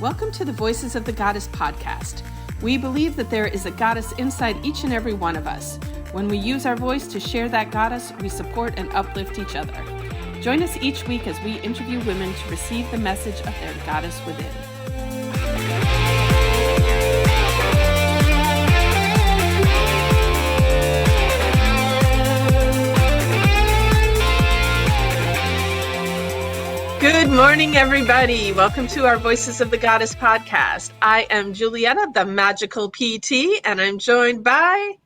Welcome to the Voices of the Goddess podcast. We believe that there is a goddess inside each and every one of us. When we use our voice to share that goddess, we support and uplift each other. Join us each week as we interview women to receive the message of their goddess within. Good morning, everybody. Welcome to our Voices of the Goddess podcast. I am Julietta, the magical PT, and I'm joined by...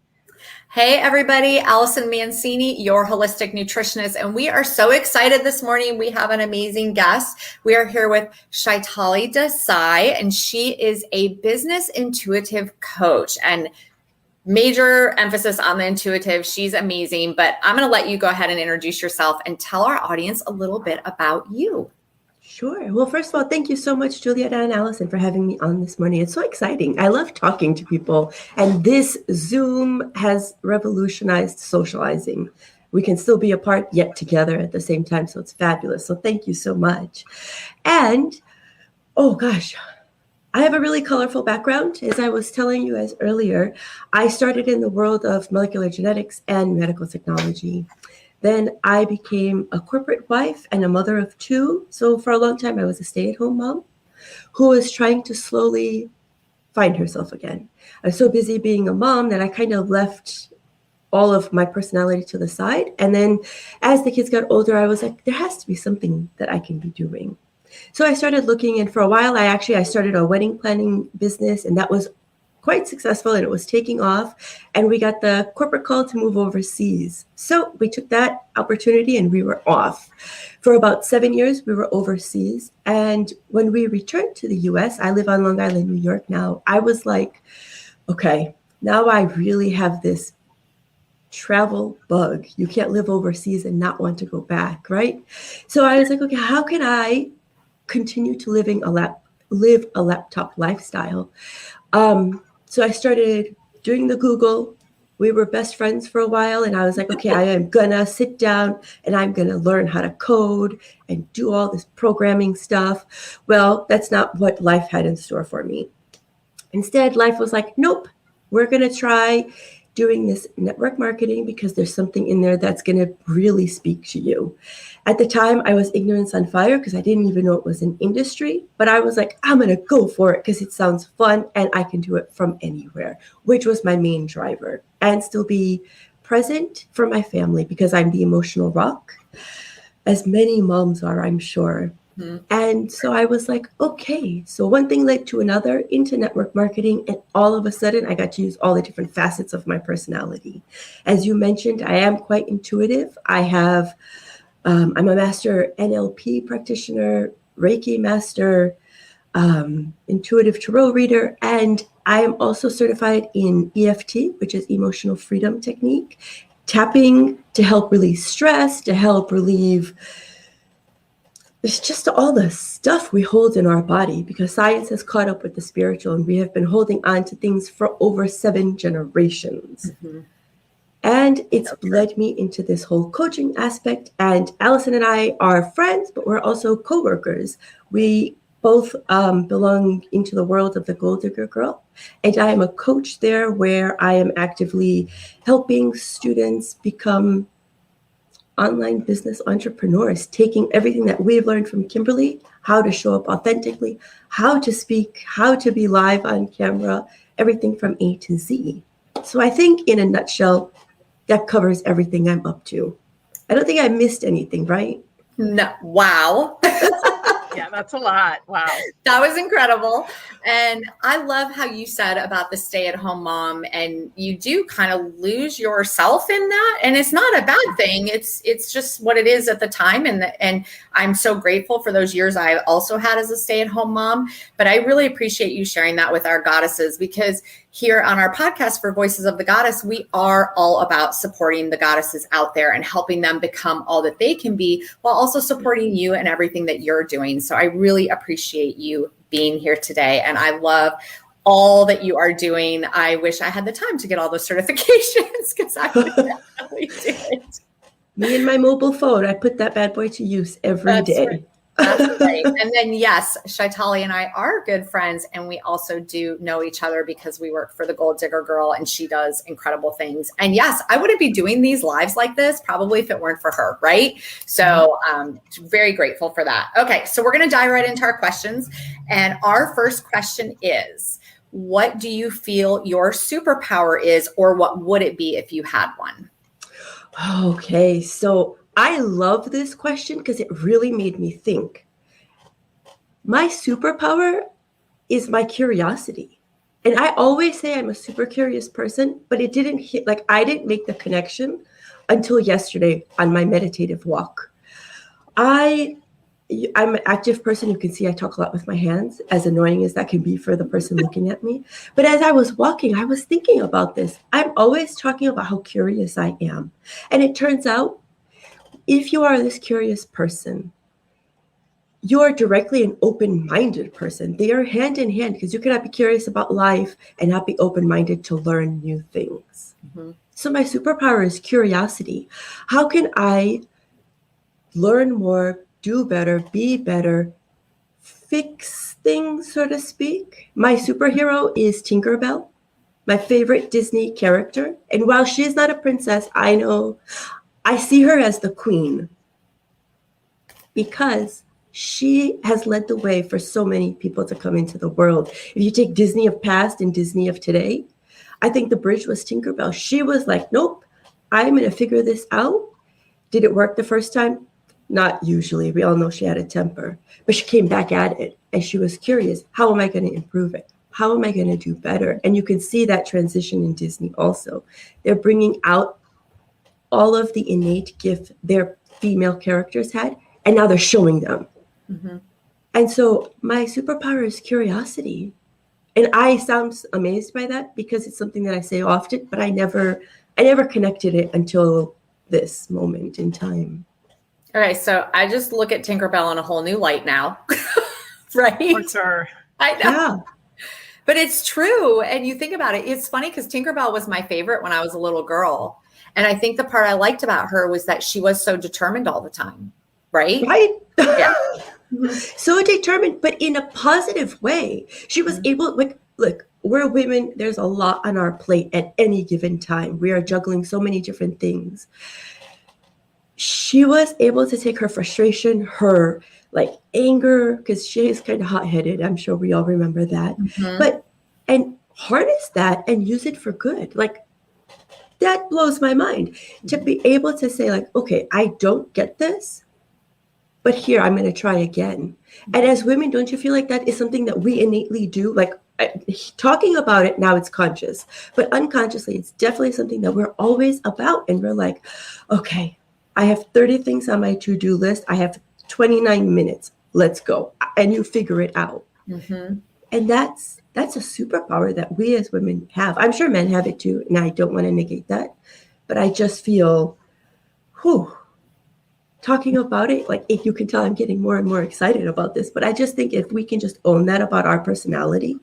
Hey, everybody. Allyson, your holistic nutritionist, and we are so excited this morning. We have an amazing guest. We are here with Chaitali Desai, and she is a business intuitive coach, and major emphasis on the intuitive. She's amazing, but I'm going to let you go ahead and introduce yourself and tell our audience a little bit about you. Sure. Well, first of all, thank you so much, Julietta and Allyson, for having me on this morning. It's so exciting. I love talking to people, and this Zoom has revolutionized socializing. We can still be apart yet together at the same time, so it's fabulous. So thank you so much. And, oh gosh, I have a really colorful background. As I was telling you guys earlier, I started in the world of molecular genetics and medical technology. Then I became a corporate wife and a mother of two. So for a long time, I was a stay-at-home mom who was trying to slowly find herself again. I was so busy being a mom that I kind of left all of my personality to the side. And then as the kids got older, I was like, there has to be something that I can be doing. So I started looking, and for a while, I started a wedding planning business, and that was quite successful, and it was taking off, and we got the corporate call to move overseas. So we took that opportunity and we were off. For about 7 years, we were overseas. And when we returned to the US, I live on Long Island, New York now, I was like, okay, now I really have this travel bug. You can't live overseas and not want to go back, right? So I was like, okay, how can I continue to live a laptop lifestyle? So I started doing the Google. We were best friends for a while, and I was like, okay, I am gonna sit down and I'm gonna learn how to code and do all this programming stuff. Well, that's not what life had in store for me. Instead, life was like, nope, we're gonna try doing this network marketing because there's something in there that's gonna really speak to you. At the time, I was ignorance on fire because I didn't even know it was an industry, but I was like, I'm gonna go for it because it sounds fun and I can do it from anywhere, which was my main driver, and still be present for my family because I'm the emotional rock, as many moms are, I'm sure. Mm-hmm. And so I was like, okay, so one thing led to another into network marketing, and all of a sudden I got to use all the different facets of my personality. As you mentioned, I am quite intuitive. I'm a master NLP practitioner, Reiki master, intuitive tarot reader, and I am also certified in EFT, which is emotional freedom technique, tapping to help release stress, to help relieve. It's just all the stuff we hold in our body because science has caught up with the spiritual, and we have been holding on to things for over 7 generations. Mm-hmm. And it's led me into this whole coaching aspect. And Allyson and I are friends, but we're also co-workers. We both belong into the world of the Gold Digger Girl. And I am a coach there where I am actively helping students become online business entrepreneurs, taking everything that we've learned from Kimberly, how to show up authentically, how to speak, how to be live on camera, everything from A to Z. So I think in a nutshell, that covers everything I'm up to. I don't think I missed anything, right? No. Wow. Yeah, that's a lot. Wow. That was incredible. And I love how you said about the stay-at-home mom, and you do kind of lose yourself in that. And it's not a bad thing. It's just what it is at the time. And I'm so grateful for those years I also had as a stay-at-home mom. But I really appreciate you sharing that with our goddesses, because here on our podcast for Voices of the Goddess, we are all about supporting the goddesses out there and helping them become all that they can be, while also supporting you and everything that you're doing. So I really appreciate you being here today. And I love all that you are doing. I wish I had the time to get all those certifications because I would definitely do it. Me and my mobile phone, I put that bad boy to use every day. Right. That's great. And then, yes, Chaitali and I are good friends, and we also do know each other because we work for the Gold Digger Girl, and she does incredible things. And yes, I wouldn't be doing these lives like this probably if it weren't for her, right? So very grateful for that. Okay, so we're going to dive right into our questions. And our first question is, what do you feel your superpower is, or what would it be if you had one? Okay, so I love this question because it really made me think. My superpower is my curiosity. And I always say I'm a super curious person, but it didn't hit, like I didn't make the connection until yesterday on my meditative walk. I'm an active person. You can see I talk a lot with my hands, as annoying as that can be for the person looking at me. But as I was walking, I was thinking about this. I'm always talking about how curious I am. And it turns out, if you are this curious person, you're directly an open-minded person. They are hand in hand, because you cannot be curious about life and not be open-minded to learn new things. Mm-hmm. So my superpower is curiosity. How can I learn more, do better, be better, fix things, so to speak? My superhero is Tinkerbell, my favorite Disney character. And while she's not a princess, I see her as the queen, because she has led the way for so many people to come into the world. If you take Disney of past and Disney of today, I think the bridge was Tinkerbell. She was like, nope, I'm going to figure this out. Did it work the first time? Not usually. We all know she had a temper, but she came back at it and she was curious. How am I going to improve it? How am I going to do better? And you can see that transition in Disney also. They're bringing out all of the innate gift their female characters had, and now they're showing them. Mm-hmm. And so my superpower is curiosity. And I sound amazed by that because it's something that I say often, but I never connected it until this moment in time. Okay, so I just look at Tinkerbell in a whole new light now, right? What's her? I know. Yeah. But it's true. And you think about it, it's funny because Tinkerbell was my favorite when I was a little girl. And I think the part I liked about her was that she was so determined all the time, right? Right. Yeah. So determined, but in a positive way. She was able, look, we're women. There's a lot on our plate at any given time. We are juggling so many different things. She was able to take her frustration, her anger, because she is kind of hot-headed. I'm sure we all remember that. Mm-hmm. And harness that and use it for good. That blows my mind. Mm-hmm. To be able to say okay, I don't get this, but here, I'm going to try again. And as women, don't you feel like that is something that we innately do? Talking about it now, it's conscious, but unconsciously, it's definitely something that we're always about. And we're like, okay, I have 30 things on my to-do list. I have 29 minutes. Let's go. And you figure it out. Mm-hmm. And that's a superpower that we as women have. I'm sure men have it too, and I don't want to negate that. But I just feel, talking about it, if you can tell, I'm getting more and more excited about this. But I just think if we can just own that about our personality,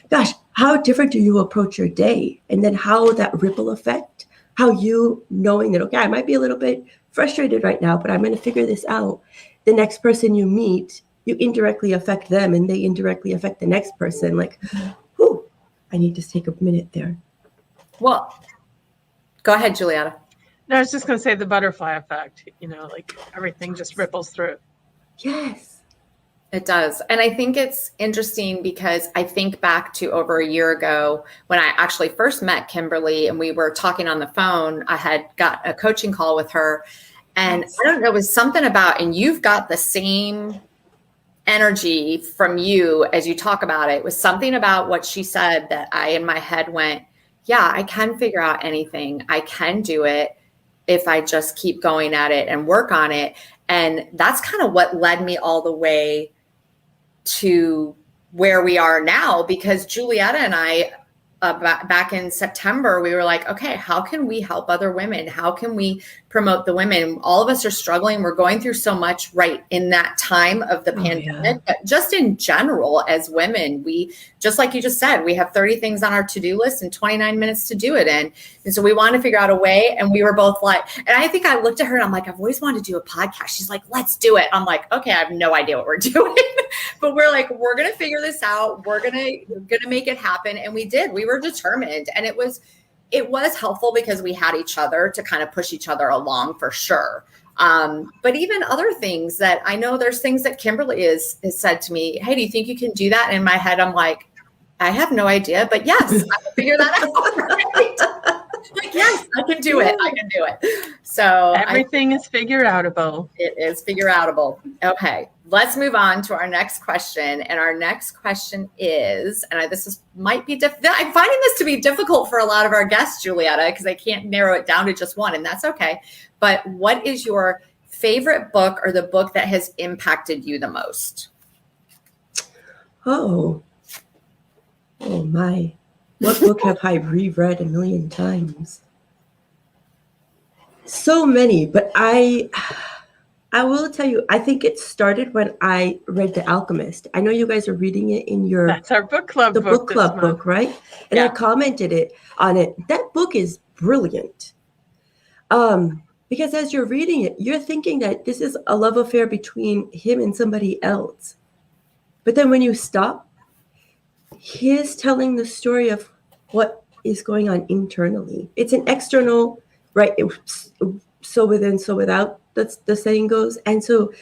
gosh, how different do you approach your day? And then how that ripple effect, how you knowing that, okay, I might be a little bit frustrated right now, but I'm going to figure this out. The next person you meet, you indirectly affect them and they indirectly affect the next person. I need to take a minute there. Well, go ahead, Julietta. No, I was just going to say the butterfly effect, everything just ripples through. Yes, it does. And I think it's interesting because I think back to over a year ago when I actually first met Kimberly and we were talking on the phone. I had got a coaching call with her and I don't know, it was something about, and you've got the same energy from you as you talk about it. It was something about what she said that I, in my head went, yeah, I can figure out anything. I can do it if I just keep going at it and work on it. And that's kind of what led me all the way to where we are now, because Julietta and I back in September, we were like, okay, how can we help other women? How can we promote the women? All of us are struggling. We're going through so much right in that time of the pandemic, but just in general, as women, we, just like you just said, we have 30 things on our to-do list and 29 minutes to do it in. And so we want to figure out a way. And we were both like, and I think I looked at her and I'm like, I've always wanted to do a podcast. She's like, let's do it. I'm like, okay, I have no idea what we're doing, but we're like, we're going to figure this out. We're going to make it happen. And we did. We were determined, and it was helpful because we had each other to kind of push each other along for sure. But even other things that I know, there's things that Kimberly has said to me, hey, do you think you can do that? And in my head, I'm like, I have no idea, but yes, I can figure that out. Right? Like, yes, I can do it. I can do it. So everything is figure outable. It is figure outable. Okay. Let's move on to our next question. And our next question is, and might be I'm finding this to be difficult for a lot of our guests, Julietta, because I can't narrow it down to just one, and that's okay. But what is your favorite book or the book that has impacted you the most? Oh my. What book have I reread a million times? So many, but I will tell you, I think it started when I read The Alchemist. I know you guys are reading it in your... That's our book club book. The book club book, right? And yeah. I commented on it. That book is brilliant. Because as you're reading it, you're thinking that this is a love affair between him and somebody else. But then when you stop, he is telling the story of what is going on internally. It's an external, right? So within, so without, that's the saying goes. And so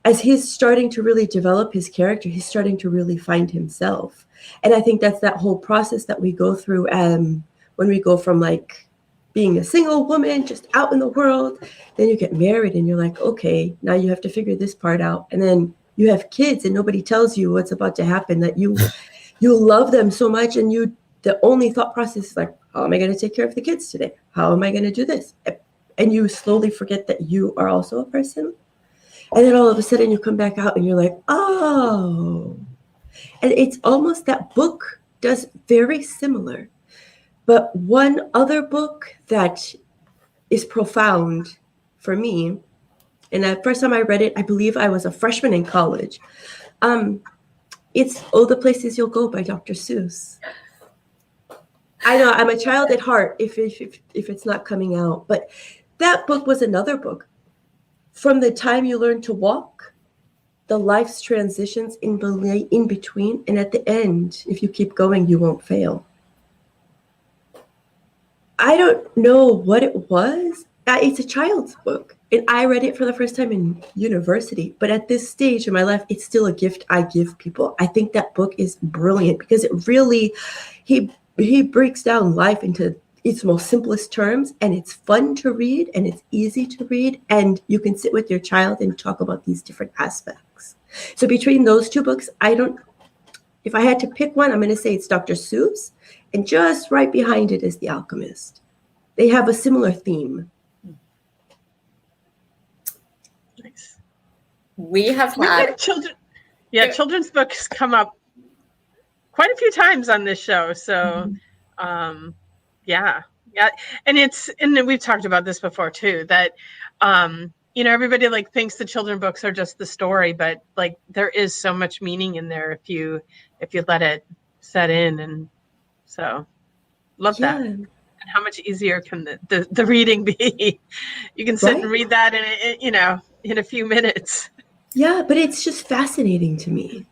as he's starting to really develop his character, he's starting to really find himself. And I think that's that whole process that we go through when we go from like being a single woman just out in the world, then you get married and you're like, okay, now you have to figure this part out. And then you have kids and nobody tells you what's about to happen, that you love them so much, and the only thought process is like, how am I going to take care of the kids today? How am I going to do this? And you slowly forget that you are also a person. And then all of a sudden you come back out and you're like, oh. And it's almost, that book does very similar. But one other book that is profound for me, and the first time I read it, I believe I was a freshman in college. It's Oh, the Places You'll Go by Dr. Seuss. I know I'm a child at heart if it's not coming out, but that book was another book. From the time you learn to walk, the life's transitions in between, and at the end, if you keep going, you won't fail. I don't know what it was. It's a child's book, and I read it for the first time in university. But at this stage in my life, it's still a gift I give people. I think that book is brilliant because it really, he breaks down life into its most simplest terms, and it's fun to read and it's easy to read, and you can sit with your child and talk about these different aspects. So between those two books, if I had to pick one, I'm going to say it's Dr. Seuss, and just right behind it is The Alchemist. They have a similar theme. Nice. We have had children's books come up quite a few times on this show. So, yeah. And we've talked about this before too, that, everybody like thinks the children books are just the story, but like there is so much meaning in there if you let it set in. And so love that. And how much easier can the reading be? You can sit and read that in a few minutes. Yeah, but it's just fascinating to me.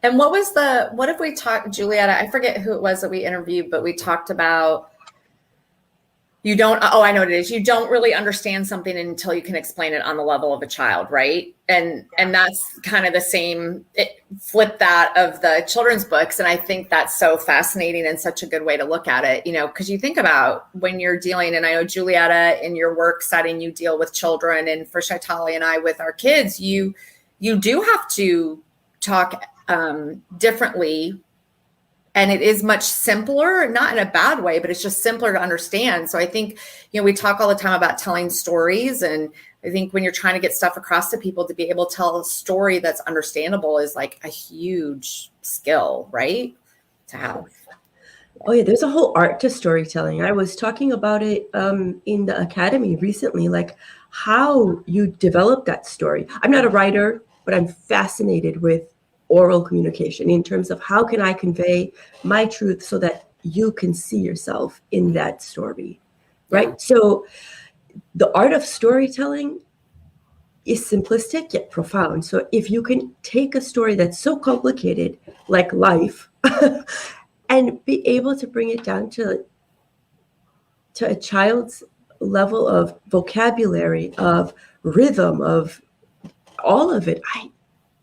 And what have we talked, Julietta, I forget who it was that we interviewed, but we talked about, I know what it is. You don't really understand something until you can explain it on the level of a child, right? And that's kind of the same, flip that of the children's books. And I think that's so fascinating and such a good way to look at it, because you think about when you're dealing, and I know Julietta, in your work setting, you deal with children, and for Chaitali and I with our kids, you do have to talk differently. And it is much simpler, not in a bad way, but it's just simpler to understand. So I think, we talk all the time about telling stories. And I think when you're trying to get stuff across to people, to be able to tell a story that's understandable is like a huge skill, right? To have. Oh yeah, there's a whole art to storytelling. I was talking about it in the academy recently, like how you develop that story. I'm not a writer, but I'm fascinated with oral communication in terms of how can I convey my truth so that you can see yourself in that story, right? Yeah. So the art of storytelling is simplistic yet profound. So if you can take a story that's so complicated, like life, and be able to bring it down to a child's level of vocabulary, of rhythm, of all of it,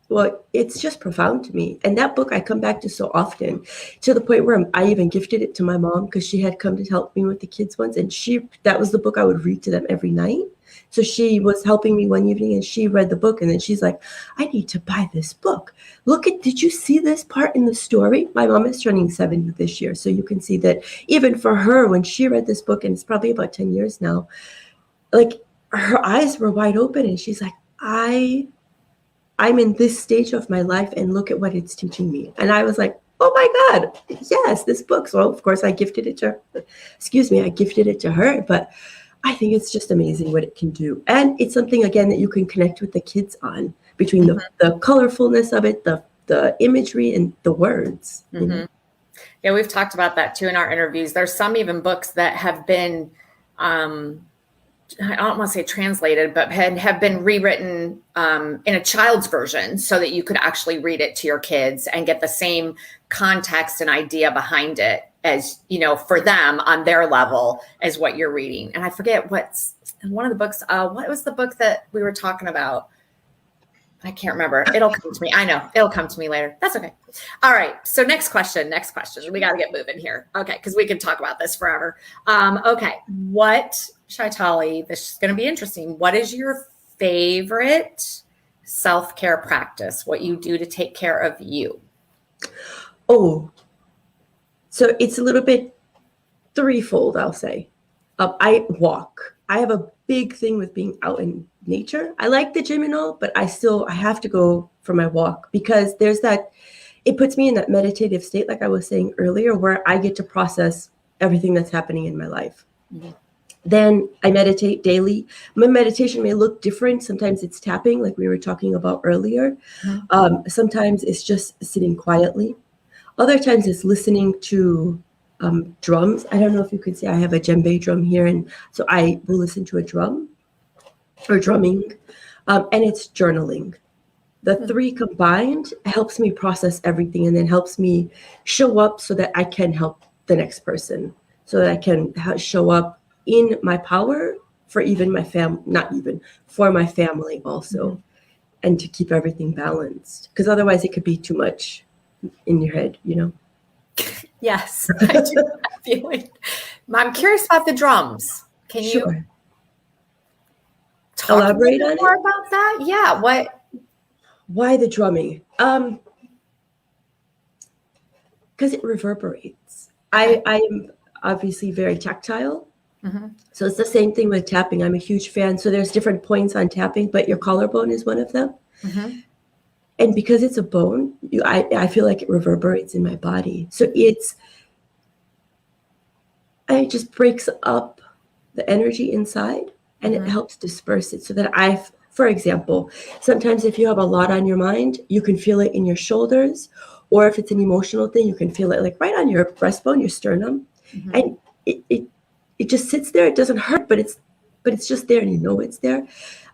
well, it's just profound to me. And that book I come back to so often, to the point where I even gifted it to my mom because she had come to help me with the kids once, and that was the book I would read to them every night. So she was helping me one evening and she read the book, and then she's like, I need to buy this book. Did you see this part in the story? My mom is turning 70 this year. So you can see that even for her, when she read this book, and it's probably about 10 years now, like her eyes were wide open and she's like, I'm in this stage of my life and look at what it's teaching me. And I was like, oh my God, yes, this book. So of course I gifted it to her, but I think it's just amazing what it can do. And it's something, again, that you can connect with the kids on, between the colorfulness of it, the imagery, and the words. Mm-hmm. You know? Yeah, we've talked about that too in our interviews. There's some even books that have been, I don't want to say translated, but have been rewritten in a child's version so that you could actually read it to your kids and get the same context and idea behind it as, for them on their level as what you're reading. And I forget what's one of the books. What was the book that we were talking about? I can't remember. It'll come to me. I know it'll come to me later. That's okay. All right. So next question. We got to get moving here. Okay. Cause we can talk about this forever. Okay. Chaitali, this is going to be interesting. What is your favorite self-care practice? What you do to take care of you? Oh, so it's a little bit threefold, I'll say. I walk. I have a big thing with being out in nature. I like the gym and all, but I have to go for my walk because it puts me in that meditative state, like I was saying earlier, where I get to process everything that's happening in my life. Mm-hmm. Then I meditate daily. My meditation may look different. Sometimes it's tapping, like we were talking about earlier. Mm-hmm. Sometimes it's just sitting quietly. Other times it's listening to drums. I don't know if you could see, I have a djembe drum here. And so I will listen to a drum or drumming, and it's journaling. The three combined helps me process everything and then helps me show up so that I can help the next person, so that I can show up in my power for even my for my family also, and to keep everything balanced, because otherwise it could be too much in your head, Yes, I do that feeling. I'm curious about the drums. Can you elaborate on more about that? Yeah. Why the drumming? Because it reverberates. I am obviously very tactile. Mm-hmm. So it's the same thing with tapping. I'm a huge fan. So there's different points on tapping, but your collarbone is one of them. Mm-hmm. And because it's a bone, I feel like it reverberates in my body. So it just breaks up the energy inside, and it helps disperse it so that for example, sometimes if you have a lot on your mind, you can feel it in your shoulders, or if it's an emotional thing, you can feel it like right on your breastbone, your sternum. Mm-hmm. And it just sits there. It doesn't hurt, but it's just there, and it's there.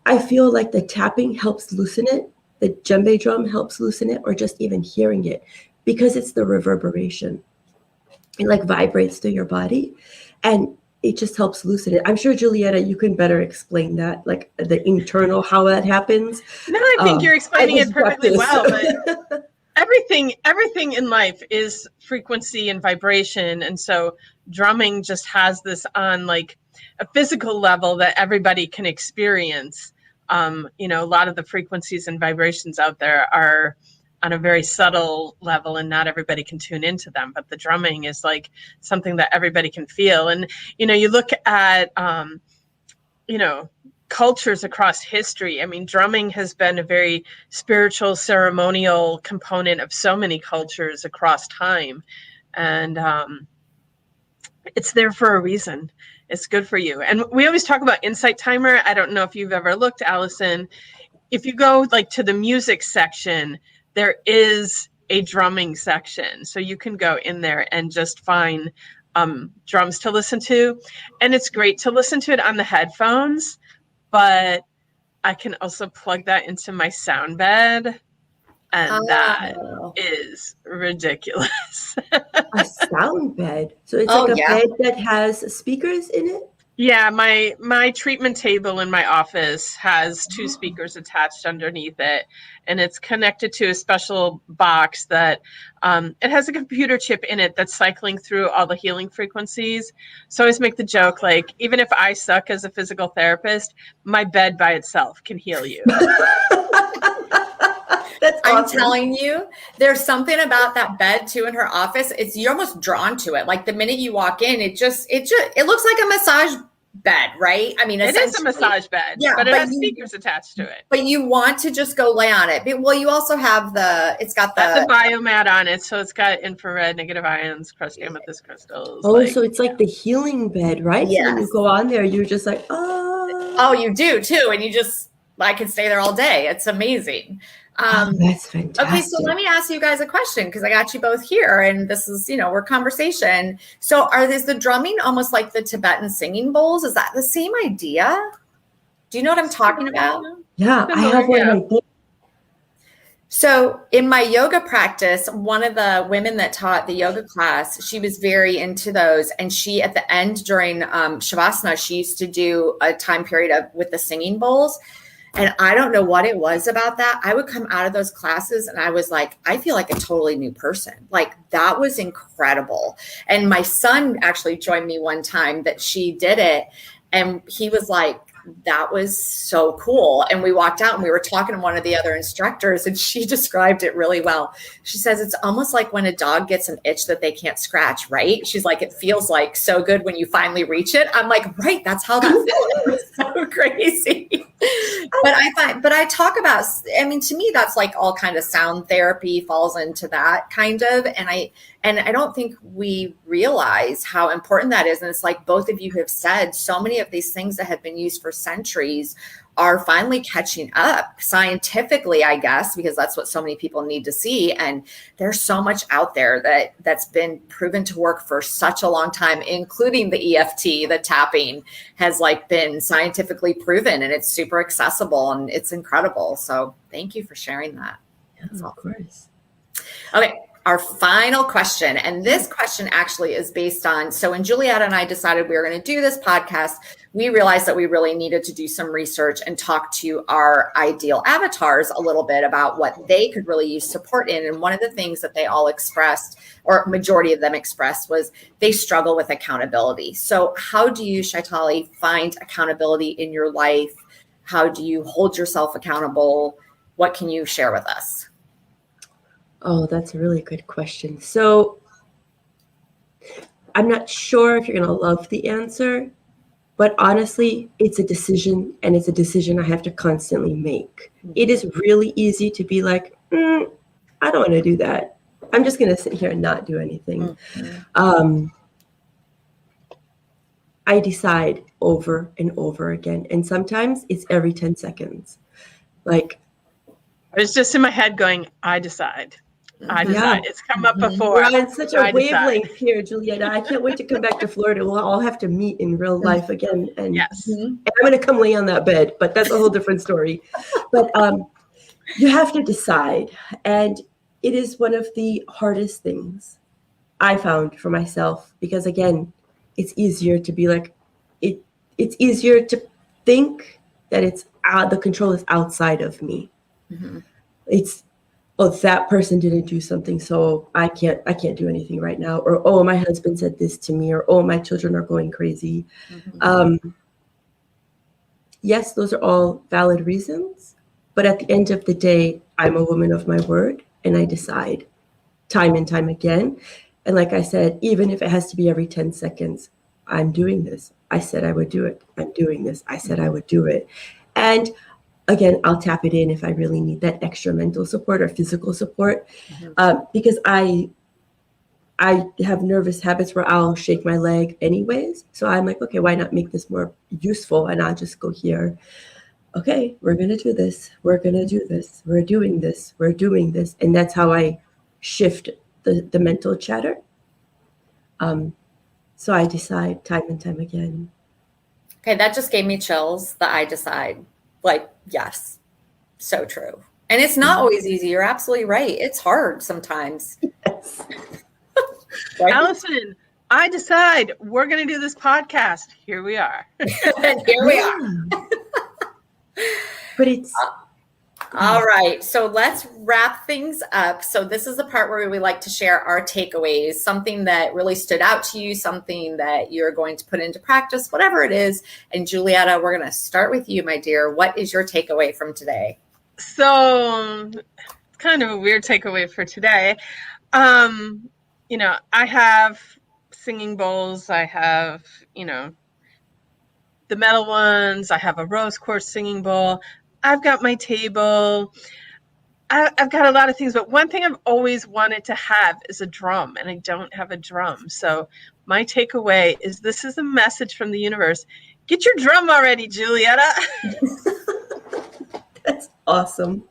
I feel like the tapping helps loosen it. The djembe drum helps loosen it, or just even hearing it, because it's the reverberation. It like vibrates through your body, and it just helps loosen it. I'm sure, Julietta, you can better explain that, like the internal, how that happens. No, I think you're explaining it perfectly well. But everything in life is frequency and vibration. And so drumming just has this on like a physical level that everybody can experience. A lot of the frequencies and vibrations out there are on a very subtle level, and not everybody can tune into them. But the drumming is like something that everybody can feel. And, you look at, cultures across history. I mean, drumming has been a very spiritual, ceremonial component of so many cultures across time. And, it's there for a reason. It's good for you. And we always talk about Insight Timer. I don't know if you've ever looked, Allyson. If you go like to the music section, there is a drumming section. So you can go in there and just find drums to listen to. And it's great to listen to it on the headphones, but I can also plug that into my sound bed. And that is ridiculous. A sound bed. So it's like a bed that has speakers in it? Yeah, my treatment table in my office has 2 speakers attached underneath it, and it's connected to a special box that it has a computer chip in it that's cycling through all the healing frequencies. So I always make the joke, like, even if I suck as a physical therapist, my bed by itself can heal you. That's awesome. I'm telling you, there's something about that bed too in her office. You're almost drawn to it. Like the minute you walk in, it looks like a massage bed, right? I mean, it is a massage bed, but it has speakers attached to it. But you want to just go lay on it. Well, you also have it's got the biomat on it, so it's got infrared, negative ions, crushed amethyst crystals. Oh, so it's like the healing bed, right? Yes. So when you go on there, you're just like, oh, you do too, and I could stay there all day. It's amazing. That's fantastic. Okay, so let me ask you guys a question because I got you both here, and this is, we're conversation. So, is the drumming almost like the Tibetan singing bowls? Is that the same idea? Do you know what I'm talking about? Yeah, I have one idea. So, in my yoga practice, one of the women that taught the yoga class, she was very into those, and she, at the end during Shavasana, she used to do a time period with the singing bowls. And I don't know what it was about that. I would come out of those classes and I was like, I feel like a totally new person. Like that was incredible. And my son actually joined me one time that she did it. And he was like, that was so cool. And we walked out and we were talking to one of the other instructors and she described it really well. She says, it's almost like when a dog gets an itch that they can't scratch, right? She's like, it feels like so good when you finally reach it. I'm like, right, that's how that feels. It's so crazy. But I talk about, to me, that's like all kind of sound therapy falls into that kind of, and I don't think we realize how important that is. And it's like both of you have said, so many of these things that have been used for centuries are finally catching up scientifically, I guess, because that's what so many people need to see. And there's so much out there that's been proven to work for such a long time, including the EFT, the tapping has been scientifically proven, and it's super accessible and it's incredible. So thank you for sharing that. Yes, of course. Okay. Our final question, and this question actually is based on, so when Julietta and I decided we were going to do this podcast, we realized that we really needed to do some research and talk to our ideal avatars a little bit about what they could really use support in. And one of the things that they all expressed, or majority of them expressed, was they struggle with accountability. So how do you, Chaitali, find accountability in your life? How do you hold yourself accountable? What can you share with us? Oh, that's a really good question. So I'm not sure if you're going to love the answer, but honestly, it's a decision, and it's a decision I have to constantly make. It is really easy to be like, I don't want to do that. I'm just going to sit here and not do anything. I decide over and over again. And sometimes it's every 10 seconds. Like, I was just in my head going, I decide. Yeah. It's come up before. We're on such a wavelength here, Julietta. I can't wait to come back to Florida. We'll all have to meet in real life again. And, yes. And I'm going to come lay on that bed, but that's a whole different story. But you have to decide. And it is one of the hardest things I found for myself, because, again, it's easier to be like, it's easier to think that the control is outside of me. Mm-hmm. That person didn't do something, so I can't do anything right now. Or, my husband said this to me, or, my children are going crazy. Mm-hmm. Yes, those are all valid reasons. But at the end of the day, I'm a woman of my word, and I decide time and time again. And like I said, even if it has to be every 10 seconds, I'm doing this. I said I would do it. I'm doing this. I said I would do it. And again, I'll tap it in if I really need that extra mental support or physical support, because I I have nervous habits where I'll shake my leg anyways. So I'm like, okay, why not make this more useful? And I'll just go here. Okay, we're going to do this. We're going to do this. We're doing this. We're doing this. And that's how I shift the mental chatter. So I decide time and time again. Okay, that just gave me chills. I decide. Like, yes, so true. And it's not always easy. You're absolutely right. It's hard sometimes. Yes. Right? Allyson, I decide we're going to do this podcast. Here we are. And here we are. But it's... All right. So let's wrap things up. So this is the part where we like to share our takeaways, something that really stood out to you, something that you're going to put into practice, whatever it is. And Julietta, we're going to start with you, my dear. What is your takeaway from today? So it's kind of a weird takeaway for today. I have singing bowls. I have, the metal ones. I have a rose quartz singing bowl. I've got my table. I've got a lot of things, but one thing I've always wanted to have is a drum, and I don't have a drum. So my takeaway is this is a message from the universe. Get your drum already, Julietta. That's awesome.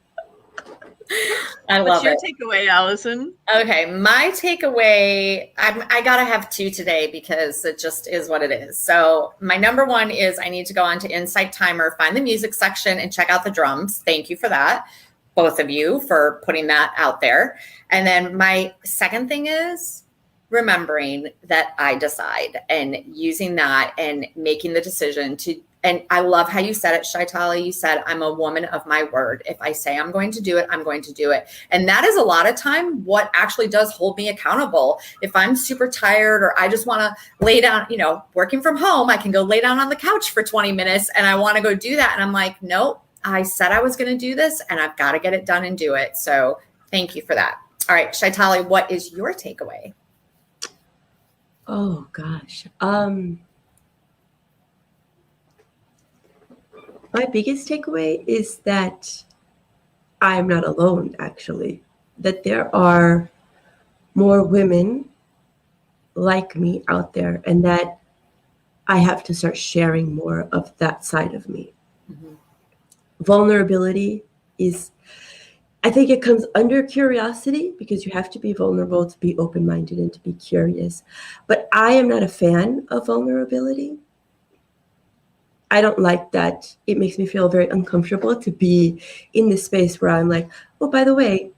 I love What's your it. takeaway, Allyson? Okay, my takeaway, I got to have two today because it just is what it is. So my number one is I need to go on to Insight Timer, find the music section and check out the drums. Thank you for that, both of you, for putting that out there. And then my second thing is remembering that I decide and using that and making the decision to. And I love how you said it, Chaitali. You said, I'm a woman of my word. If I say I'm going to do it, I'm going to do it. And that is a lot of time what actually does hold me accountable. If I'm super tired or I just want to lay down, working from home, I can go lay down on the couch for 20 minutes and I want to go do that. And I'm like, nope, I said I was going to do this and I've got to get it done and do it. So thank you for that. All right, Chaitali, what is your takeaway? Oh, gosh. My biggest takeaway is that I'm not alone, actually, that there are more women like me out there and that I have to start sharing more of that side of me. Mm-hmm. Vulnerability is, I think it comes under curiosity because you have to be vulnerable to be open-minded and to be curious. But I am not a fan of vulnerability. I don't like that. It makes me feel very uncomfortable to be in this space where I'm like, oh, by the way,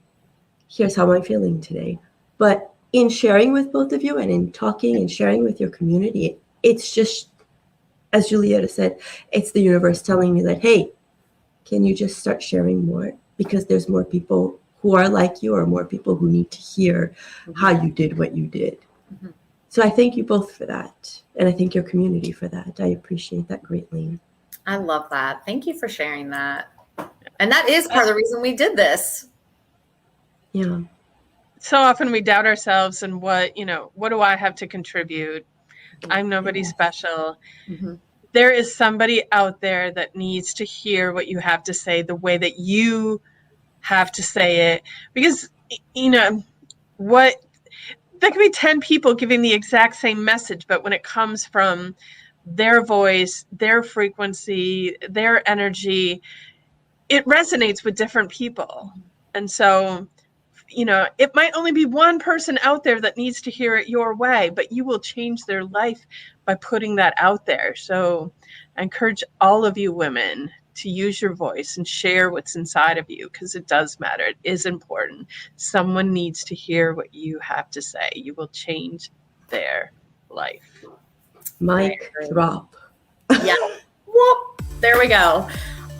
here's how I'm feeling today. But in sharing with both of you and in talking and sharing with your community, it's just, as Julietta said, it's the universe telling me that, hey, can you just start sharing more? Because there's more people who are like you or more people who need to hear how you did what you did. Mm-hmm. So I thank you both for that. And I thank your community for that. I appreciate that greatly. I love that. Thank you for sharing that. And that is part of the reason we did this. Yeah. So often we doubt ourselves and what do I have to contribute? I'm nobody special. Mm-hmm. There is somebody out there that needs to hear what you have to say the way that you have to say it. Because, there could be 10 people giving the exact same message, but when it comes from their voice, their frequency, their energy, it resonates with different people. And so, it might only be one person out there that needs to hear it your way, but you will change their life by putting that out there. So I encourage all of you women to use your voice and share what's inside of you because it does matter. It is important. Someone needs to hear what you have to say. You will change their life. Mic drop. Yeah. Whoop. There we go.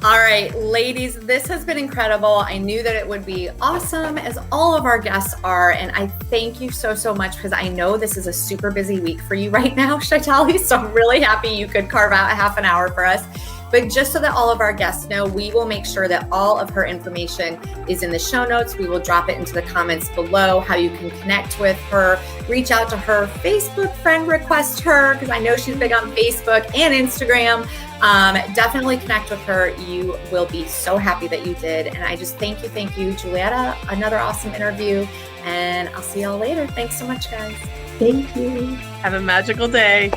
All right, ladies, this has been incredible. I knew that it would be awesome, as all of our guests are. And I thank you so, so much because I know this is a super busy week for you right now, Chaitali. So I'm really happy you could carve out a half an hour for us. But just so that all of our guests know, we will make sure that all of her information is in the show notes. We will drop it into the comments below, how you can connect with her, reach out to her, Facebook friend request her, because I know she's big on Facebook and Instagram. Definitely connect with her. You will be so happy that you did. And I just thank you, Julietta. Another awesome interview. And I'll see y'all later. Thanks so much, guys. Thank you. Have a magical day.